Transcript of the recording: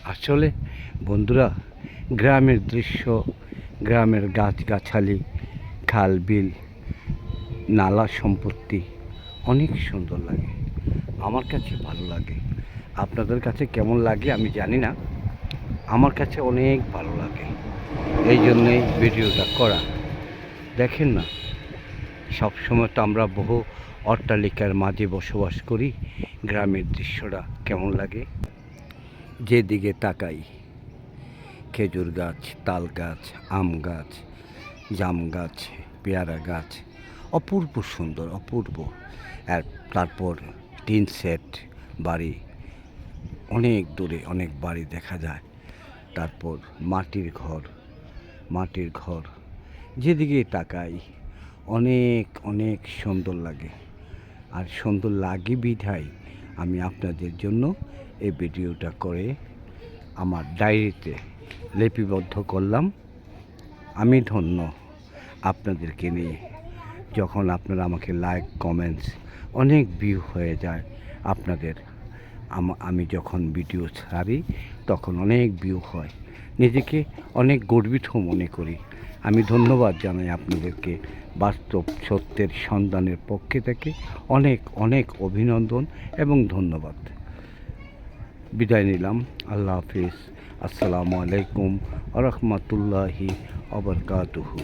আসলে বন্ধুরা, গ্রামের দৃশ্য, গ্রামের গাছগাছালি, খাল বিল, নালা সম্পত্তি অনেক সুন্দর লাগে। আমার কাছে ভালো লাগে। আপনাদের কাছে কেমন লাগে আমি জানি না। আমার কাছে অনেক ভালো লাগে, এই জন্যেই ভিডিওটা করা। দেখেন না, সবসময় তো আমরা বহু অট্টালিকার মাঝে বসবাস করি। গ্রামের দৃশ্যটা কেমন লাগে, যেদিকে তাকাই খেজুর গাছ, তাল গাছ, আম গাছ, জাম গাছ, পেয়ারা গাছ, অপূর্ব সুন্দর, অপূর্ব। আর তারপর টিন সেট বাড়ি, অনেক দূরে অনেক বাড়ি দেখা যায়। তারপর মাটির ঘর, যেদিকে তাকাই অনেক অনেক সুন্দর লাগে। আর সুন্দর লাগে বিধায় আমি আপনাদের জন্য এই ভিডিওটা করে আমার ডায়েরিতে লিপিবদ্ধ করলাম। আমি ধন্য আপনাদেরকে নিয়ে। যখন আপনারা আমাকে লাইক কমেন্টস অনেক ভিউ হয়ে যায় আপনাদের, আমি যখন ভিডিও ছাড়ি তখন অনেক ভিউ হয়, নিজেকে অনেক গর্বিত মনে করি। আমি ধন্যবাদ জানাই আপনাদেরকে। বাস্তব সত্যের সন্ধানের পক্ষে থেকে অনেক অনেক অভিনন্দন এবং ধন্যবাদ। বিদায় নিলাম। আল্লাহ হাফিজ। আসসালামু আলাইকুম ওয়া রাহমাতুল্লাহি ওয়া বারাকাতুহু।